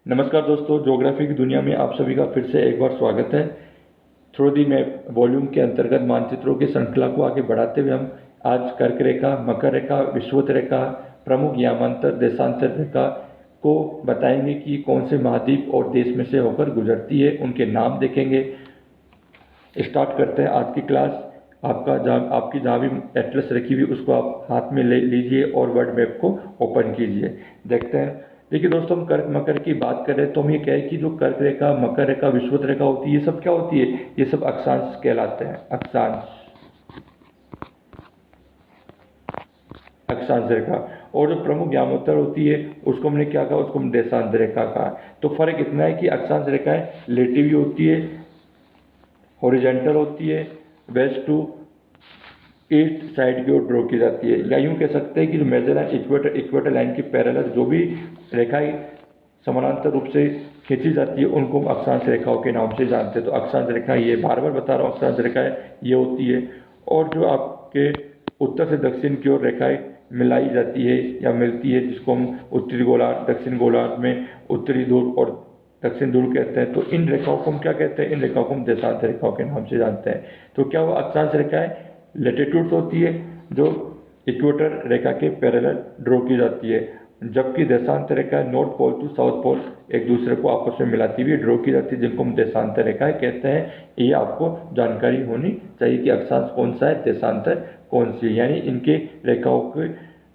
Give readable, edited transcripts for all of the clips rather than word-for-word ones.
नमस्कार दोस्तों, ज्योग्राफी की दुनिया में आप सभी का फिर से एक बार स्वागत है। थ्रू दी मैप वॉल्यूम के अंतर्गत मानचित्रों की श्रृंखला को आगे बढ़ाते हुए हम आज कर्क रेखा, मकर रेखा, विषुवत रेखा, प्रमुख यामांतर देशांतर रेखा को बताएंगे कि कौन से महाद्वीप और देश में से होकर गुजरती है, उनके नाम देखेंगे। स्टार्ट करते हैं आज की क्लास। आपकी जहाँ भी एटलस रखी हुई उसको आप हाथ में ले लीजिए और वर्ल्ड मैप को ओपन कीजिए। देखते हैं। देखिए दोस्तों, हम कर्क मकर की बात करें तो हम ये कहें कि जो कर्क रेखा, मकर रेखा, विषुवत रेखा होती है, ये सब क्या होती है? ये सब अक्षांश कहलाते हैं। अक्षांश, अक्षांश रेखा। और जो प्रमुख यामांतर होती है उसको हमने क्या कहा? उसको हम देशांतर रेखा कहा। तो फर्क इतना है कि अक्षांश रेखाएं रिलेटिव होती है, हॉरिजॉन्टल होती है, वेस्ट टू ईस्ट साइड की ओर ड्रॉ की जाती है। या यूं कह सकते हैं कि जो मेजर लाइन इक्वेटर लाइन की पैरेलल जो भी रेखाएं समानांतर रूप से खींची जाती है उनको हम अक्षांश रेखाओं के नाम से जानते हैं। तो अक्षांश रेखा ये बार बार बता रहा हूँ, अक्षांश रेखाएं ये होती है। और जो आपके उत्तर से दक्षिण की ओर रेखाएं मिलाई जाती है या मिलती है, जिसको हम उत्तरी गोलार्ध, दक्षिण गोलार्ध में उत्तरी ध्रुव और दक्षिण ध्रुव कहते हैं, तो इन रेखाओं को हम क्या कहते हैं? इन रेखाओं को हम देशांत रेखाओं के नाम से जानते हैं। तो क्या वो अक्षांश रेखाएं लेटीट्यूड होती है जो इक्वेटर रेखा के पैरेलल ड्रॉ की जाती है, जबकि देशांतर रेखा north pole to south pole एक दूसरे को आपस में मिलाती हुई ड्रॉ की जाती है, जिनको हम देशांतर रेखाएं कहते हैं। ये आपको जानकारी होनी चाहिए कि अक्षांश कौन सा है, देशांतर कौन सी है। यानी इनके रेखाओं के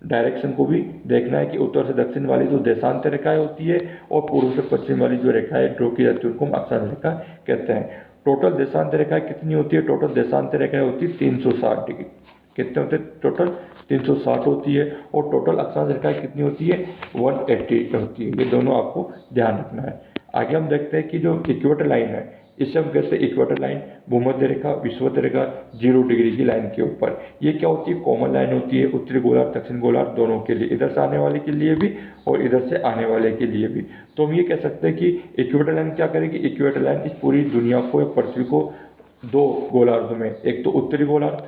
डायरेक्शन को भी देखना है कि उत्तर से दक्षिण वाली जो देशांतर रेखाएं होती है और पूर्व से पश्चिम वाली जो रेखाएं ड्रॉ की जाती है उनको हम अक्षांश रेखा कहते हैं। टोटल देशांतर रेखाएं कितनी होती है? टोटल देशांतर रेखाएं होती है 360 डिग्री। कितने होते हैं? टोटल 360 होती है। और टोटल अक्षांश रेखाएं कितनी होती है? 180 होती है। ये दोनों आपको ध्यान रखना है। आगे हम देखते हैं कि जो इक्वेटर लाइन है, इसे हम कहते हैं इक्वेटर लाइन, भूमध्य रेखा, विषुवत रेखा 0 डिग्री की लाइन के ऊपर। ये क्या होती है? कॉमन लाइन होती है उत्तरी गोलार्ध, दक्षिण गोलार्ध दोनों के लिए, इधर से आने वाले के लिए भी और इधर से आने वाले के लिए भी। तो हम ये कह सकते हैं कि इक्वेटर लाइन क्या करेगी? इक्वेटर लाइन इस पूरी दुनिया को या पृथ्वी को दो गोलार्धों में, एक तो उत्तरी गोलार्ध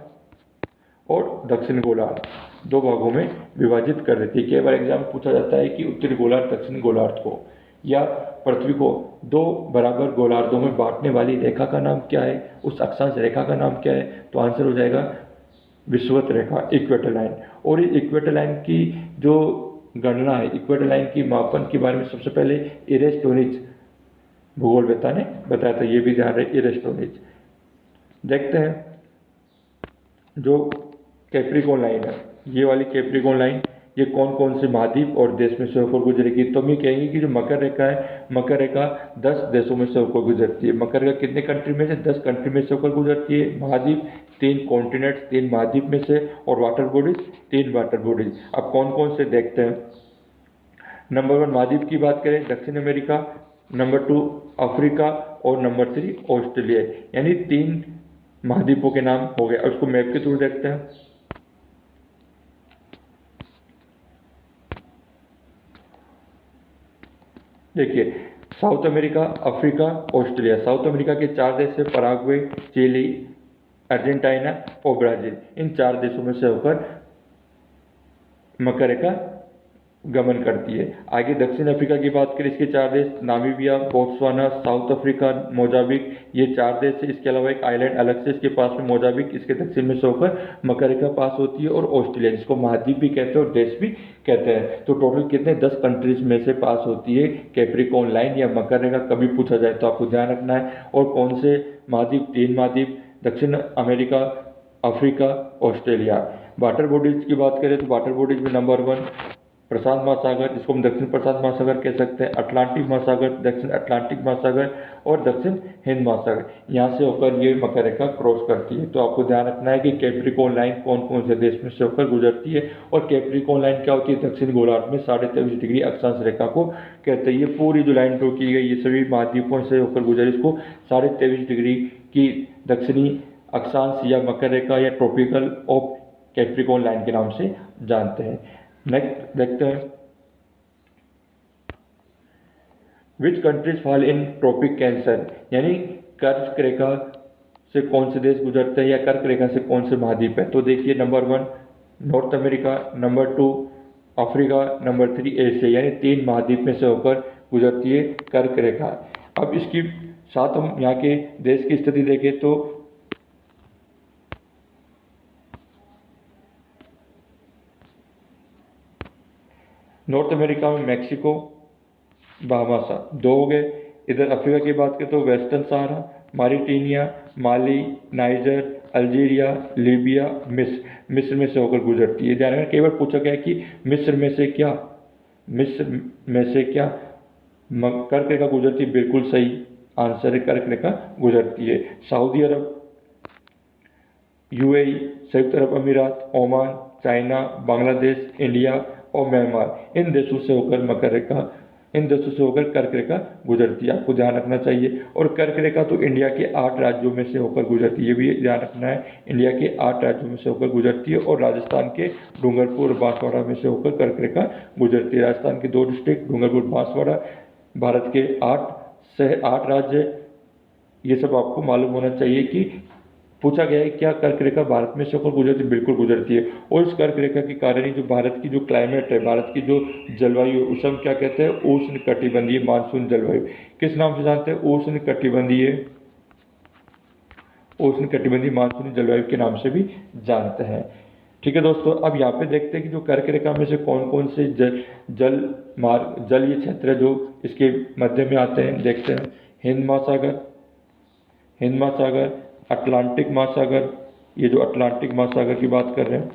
और दक्षिण गोलार्ध, दो भागों में विभाजित कर देती है। कई बार एग्जाम में पूछा जाता है कि उत्तरी गोलार्ध, दक्षिण गोलार्ध को या पृथ्वी को दो बराबर गोलार्धों में बांटने वाली रेखा का नाम क्या है? उस अक्षांश रेखा का नाम क्या है? तो आंसर हो जाएगा विषुवत रेखा, इक्वेटर लाइन। और इस इक्वेटर लाइन की जो गणना है, इक्वेटर लाइन की मापन के बारे में सबसे पहले इरेस्टोनिज भूगोल ने बताया था। ये भी ध्यान रहे, इरेस्टोनिज। देखते हैं जो कैप्रिकॉन लाइन है, ये वाली कैप्रिकॉन लाइन, ये कौन कौन से महाद्वीप और देश में से होकर गुजरेगी? तो हम ये कहेंगे कि जो मकर रेखा है, मकर रेखा 10 देशों में से होकर गुजरती है। मकर रेखा कितने कंट्री में से? 10 कंट्री में से होकर गुजरती है। महाद्वीप 3 कॉन्टिनेंट, 3 महाद्वीप में से। और वाटर बॉडीज 3 वाटर बॉडीज। अब कौन कौन से देखते हैं। नंबर 1 महाद्वीप की बात करें, दक्षिण अमेरिका, नंबर 2 अफ्रीका और नंबर 3 ऑस्ट्रेलिया। यानी 3 महाद्वीपों के नाम हो गए। उसको मैप के थ्रू देखते हैं। देखिए, south America, Africa, Australia. South America के 4 देश है, पराग्वे, चिली, अर्जेंटीना और ब्राजील। इन 4 देशों में से होकर मकर रेखा गमन करती है। आगे दक्षिण अफ्रीका की बात करें, इसके 4 देश Namibia, Botswana, south Africa, Mozambique, ये 4 देश है। इसके अलावा एक आइलैंड अलग से इसके पास में मोजाम्बिक, इसके दक्षिण में से होकर मकर रेखा पास होती है। और ऑस्ट्रेलिया, जिसको महाद्वीप भी कहते हैं और देश भी कहते हैं। तो टोटल कितने? 10 कंट्रीज में से पास होती है कैप्रिकॉन लाइन या मकर रेखा। कभी पूछा जाए तो आपको ध्यान रखना है। और कौन से महाद्वीप? 3 महाद्वीप, दक्षिण America, Africa, Australia. Water bodies की बात करें तो वाटर बॉडीज में नंबर 1 प्रशांत महासागर, जिसको हम दक्षिण प्रशांत महासागर कह सकते हैं, अटलांटिक महासागर, दक्षिण अटलांटिक महासागर और दक्षिण हिंद महासागर। यहाँ से होकर ये मकर रेखा क्रॉस करती है। तो आपको ध्यान रखना है कि कैप्रिकॉन लाइन कौन कौन से देश में से होकर गुजरती है। और कैप्रिकॉन लाइन क्या होती है? दक्षिण गोलार्ध में 23.5 डिग्री अक्षांश रेखा को कहते हैं। ये पूरी जो लाइन ड्रॉ की गई, ये सभी महाद्वीपों से होकर गुजरी, इसको 23.5 डिग्री की दक्षिणी अक्षांश या मकर रेखा या ट्रॉपिकल ऑफ कैप्रिकॉन लाइन के नाम से जानते हैं। नेक्स्ट देखते हैं, which countries fall in tropic Cancer. यानी कर्क रेखा से कौन से देश गुजरते हैं या कर्क रेखा से कौन से महाद्वीप है? तो देखिए, number 1 north America, number 2 Africa, number 3 Asia. यानी 3 महाद्वीप में से होकर गुजरती है कर्क रेखा। अब इसकी साथ हम यहाँ के देश की स्थिति देखें तो नॉर्थ अमेरिका में मैक्सिको, बहामास दो हो गए। इधर अफ्रीका की बात करें तो वेस्टर्न सहारा, मारिटानिया, माली, नाइजर, अल्जीरिया, लीबिया, मिस्र में से होकर गुजरती है। ध्यान रखना, कई बार पूछा गया है कि मिस्र में से क्या, मिस्र में से क्या कर्क रेखा गुजरती है, बिल्कुल सही आंसर है, कर्क रेखा गुजरती है। सऊदी अरब, यूएई, संयुक्त अरब अमीरात, ओमान, चाइना, बांग्लादेश, इंडिया और म्यांमार, इन देशों से होकर मकर रेखा, इन देशों से होकर कर्क रेखा गुजरती है, आपको ध्यान रखना चाहिए। और कर्क रेखा तो इंडिया के 8 राज्यों में से होकर गुजरती है, ये भी ध्यान रखना है, इंडिया के 8 राज्यों में से होकर गुजरती है। और राजस्थान के डूंगरपुर और बांसवाड़ा में से होकर कर्क रेखा गुजरती है। राजस्थान के 2 डिस्ट्रिक्ट डूंगरपुर, बांसवाड़ा, भारत के 8 राज्य, ये सब आपको मालूम होना चाहिए। कि पूछा गया है क्या कर्क रेखा भारत में से होकर गुजरती है, बिल्कुल गुजरती है। और इस कर्क रेखा के कारण ही जो भारत की जो क्लाइमेट है, भारत की जो जलवायु है, उसे हम क्या कहते हैं, उष्ण कटिबंधीय मानसून जलवायु। किस नाम से जानते हैं, उष्ण कटिबंधीय मानसूनी जलवायु के नाम से भी जानते हैं। ठीक है दोस्तों, अब यहाँ पे देखते हैं कि जो कर्क रेखा में से कौन कौन से जलीय क्षेत्र जो इसके मध्य में आते हैं, देखते हैं। हिंद महासागर, अटलांटिक महासागर, ये जो अटलांटिक महासागर की बात कर रहे हैं,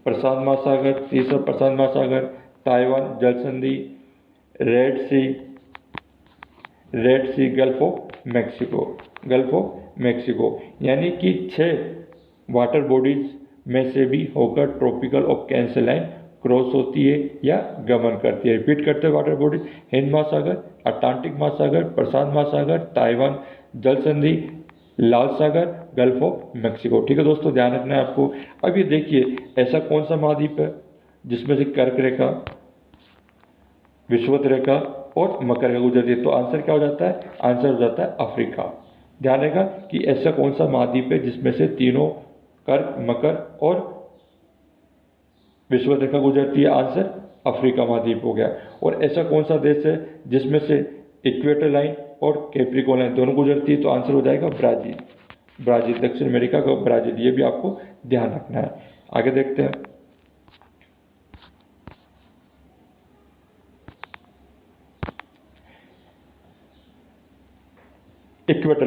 प्रशांत महासागर, तीसरा प्रशांत महासागर, ताइवान जल संधि, Red Sea, Gulf of Mexico, यानी कि 6 वाटर बॉडीज में से भी होकर tropical of Cancer line cross होती है या गमन करती है। रिपीट करते हैं, वाटर बॉडीज हिंद महासागर, अटलांटिक महासागर, प्रशांत महासागर, ताइवान जल संधि, लाल सागर, गल्फ ऑफ मैक्सिको। ठीक है दोस्तों, ध्यान रखना है आपको। अब ये देखिए, ऐसा कौन सा महाद्वीप है जिसमें से कर्क रेखा, विषुवत रेखा और मकर रेखा गुजरती है? तो आंसर क्या हो जाता है, आंसर हो जाता है अफ्रीका। ध्यान रखा कि ऐसा कौन सा महाद्वीप है जिसमें से तीनों कर्क, मकर और विषुवत रेखा गुजरती है? आंसर अफ्रीका महाद्वीप हो गया। और ऐसा कौन सा देश है जिसमें से इक्वेटर लाइन और कैप्रिकॉर्न लाइन दोनों गुजरती है? तो आंसर हो जाएगा ब्राजील, दक्षिण अमेरिका का ब्राजील। ये भी आपको ध्यान रखना है। आगे देखते हैं। इक्वेटर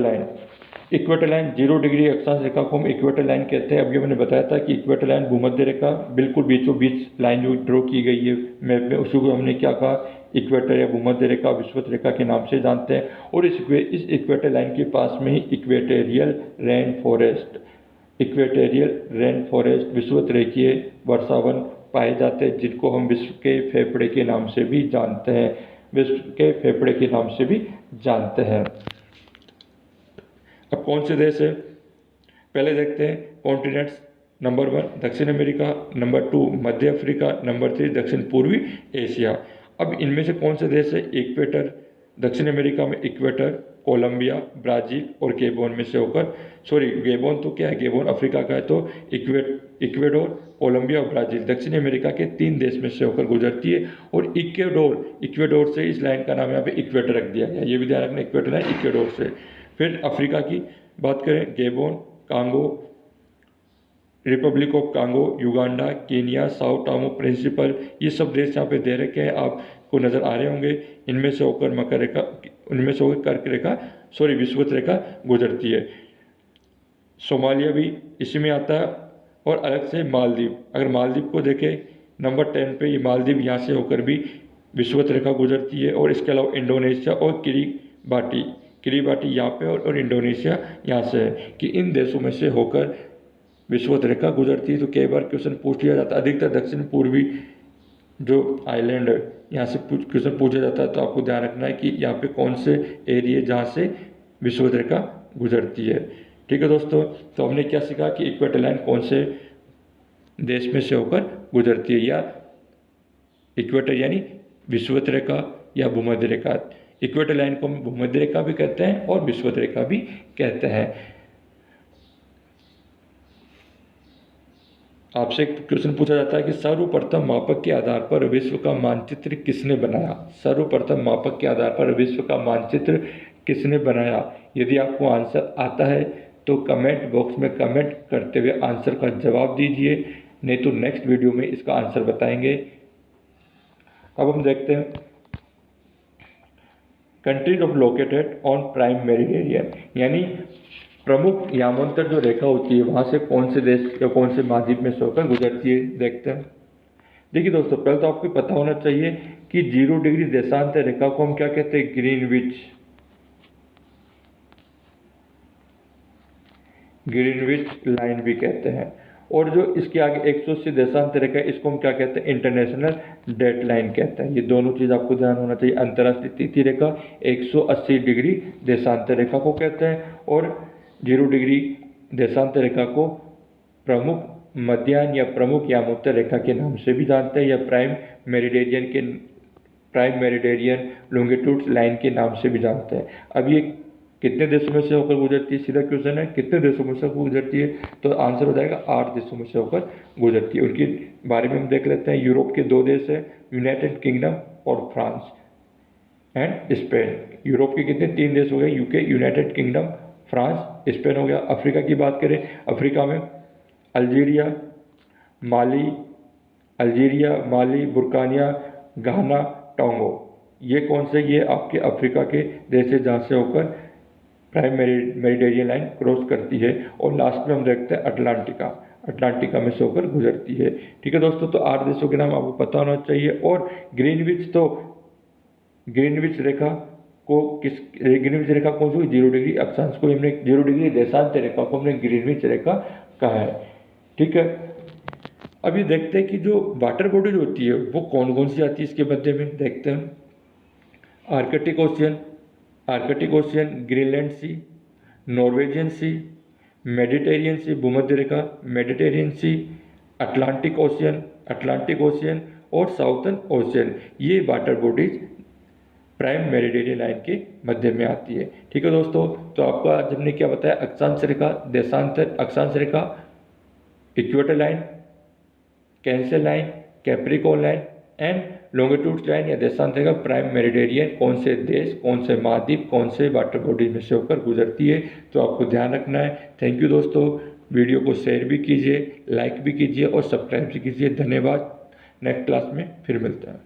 लाइन 0 डिग्री अक्षांश रेखा को हम इक्वेटर लाइन कहते हैं। अभी मैंने बताया था कि इक्वेटर लाइन भूमध्य रेखा बिल्कुल बीचों बीच लाइन जो ड्रॉ की गई है मैप में, उसी को हमने क्या कहा, इक्वेटर या भूमध्य रेखा, विषुवत रेखा के नाम से जानते हैं। और इस इक्वेटर लाइन के पास में ही इक्वेटेरियल रेन फॉरेस्ट, विषुवत रेखीय वर्षावन पाए जाते हैं, जिनको हम विश्व के फेफड़े के नाम से भी जानते हैं। अब कौन से देश है, पहले देखते हैं कॉन्टिनेंट्स। नंबर 1 दक्षिण अमेरिका, नंबर 2 मध्य अफ्रीका, नंबर 3 दक्षिण पूर्वी एशिया। अब इनमें से कौन से देश है, इक्वेटर, दक्षिण अमेरिका में इक्वेटर, कोलंबिया, ब्राज़ील और गेबोन में से होकर, गेबोन तो क्या है, गेबोन अफ्रीका का है, तो इक्वेडोर, कोलंबिया और ब्राज़ील दक्षिण अमेरिका के 3 देश में से होकर गुजरती है। और इक्वेडोर से इस लाइन का नाम यहाँ पे इक्वेटर रख दिया गया, ये भी ध्यान रखना, इक्वेटर है इक्वेडोर से। फिर अफ्रीका की बात करें, गेबोन, Congo, Republic of Congo, Uganda, Kenya, साउ टॉमो प्रिंसिपल, ये सब देश यहाँ पे दे रखे हैं, आपको नज़र आ रहे होंगे। इनमें से होकर कर्क रेखा विषुवत रेखा गुजरती है। सोमालिया भी इसी में आता है। और अलग से मालदीव, अगर मालदीव को देखें नंबर 10 पे, ये मालदीव यहाँ से होकर भी विषुवत रेखा गुजरती है। और इसके अलावा इंडोनेशिया और किरीबाटी यहाँ पे और इंडोनेशिया यहाँ से है, कि इन देशों में से होकर विषुवत रेखा गुजरती है। तो कई बार क्वेश्चन पूछ लिया जाता है, अधिकतर दक्षिण पूर्वी जो आइलैंड है यहाँ से क्वेश्चन पूछा जाता है। तो आपको ध्यान रखना है कि यहाँ पे कौन से एरिया जहाँ से विषुवत रेखा गुजरती है। ठीक है दोस्तों, तो हमने क्या सीखा कि इक्वेटर लाइन कौन से देश में से होकर गुजरती है, या इक्वेटर यानी विषुवत रेखा या भूमध्य रेखा। इक्वेटर लाइन को हम भूमध्य रेखा भी कहते हैं और विषुवत रेखा भी कहते हैं। आपसे एक क्वेश्चन पूछा जाता है कि सर्वप्रथम मापक के आधार पर विश्व का मानचित्र किसने बनाया। सर्वप्रथम मापक के आधार पर विश्व का मानचित्र किसने बनाया। यदि आपको आंसर आता है तो कमेंट बॉक्स में कमेंट करते हुए आंसर का जवाब दीजिए, नहीं तो नेक्स्ट वीडियो में इसका आंसर बताएंगे। अब हम देखते हैं countries of located on prime meridian, यानी प्रमुख यामांतर जो रेखा होती है वहाँ से कौन से देश या कौन से महाद्वीप में से होकर गुजरती है, देखते हैं। देखिए दोस्तों, पहले तो आपको पता होना चाहिए कि 0 डिग्री देशांतर रेखा को हम क्या कहते हैं, ग्रीनविच लाइन भी कहते हैं। और जो इसके आगे 180 देशांतर रेखा है इसको हम क्या कहते हैं, इंटरनेशनल डेट लाइन कहते हैं। ये दोनों चीज़ आपको ध्यान होना चाहिए। अंतर्राष्ट्रीय तिथि रेखा 180 डिग्री देशांतर रेखा को कहते हैं और 0 डिग्री देशांतर रेखा को प्रमुख मध्याह्न या प्रमुख यामोत्तर रेखा के नाम से भी जानते हैं, या प्राइम मेरिडियन लॉन्गिट्यूड लाइन के नाम से भी जानते हैं। अब ये कितने देशों में से होकर गुजरती है, सीधा क्वेश्चन है, कितने देशों में से गुजरती है, तो आंसर हो जाएगा 8 देशों में से होकर गुजरती है। उनके बारे में हम देख लेते हैं। यूरोप के 2 देश है, यूनाइटेड किंगडम और फ्रांस एंड स्पेन। यूरोप के कितने, 3 देश हो गए, UK, United kingdom, France, Spain हो गया। अफ्रीका की बात करें, अफ्रीका में अल्जीरिया, माली, बुर्किना, घाना, टोंगो, ये कौन से, ये आपके अफ्रीका के देश है जहाँ से होकर प्राइम मेरिडियन लाइन क्रॉस करती है। और लास्ट में हम देखते हैं अटलांटिका में से होकर गुजरती है। ठीक है दोस्तों, तो 8 देशों के नाम आपको पता होना चाहिए। और ग्रीनविच रेखा कौन सी, 0 डिग्री अक्षांश को हमने 0 डिग्री देशांतर रेखा को हमने ग्रीनविच रेखा कहा है। ठीक है, अभी देखते हैं कि जो वाटर बॉडीज होती है वो कौन कौन सी आती है इसके मध्य में, देखते हैं। आर्कटिक ओशियन, ग्रीनलैंड सी, नॉर्वेजियन सी, मेडिटेरियन सी, भूमध्य रेखा, मेडिटेरियन सी, अटलांटिक ओशियन और साउथर्न ओशियन, ये water bodies prime meridian line के मध्य में आती है। ठीक है दोस्तों, तो आपको आज हमने क्या बताया, अक्षांश रेखा, देशांतर अक्षांश रेखा, equator line, Cancer line, Capricorn line and longitude line या देशांतर रेखा प्राइम मेरिडियन कौन से देश, कौन से महाद्वीप, कौन से वाटर बॉडी में से होकर गुजरती है, तो आपको ध्यान रखना है। थैंक यू दोस्तों, वीडियो को शेयर भी कीजिए, लाइक भी कीजिए और सब्सक्राइब भी कीजिए। धन्यवाद। नेक्स्ट क्लास में फिर मिलते हैं।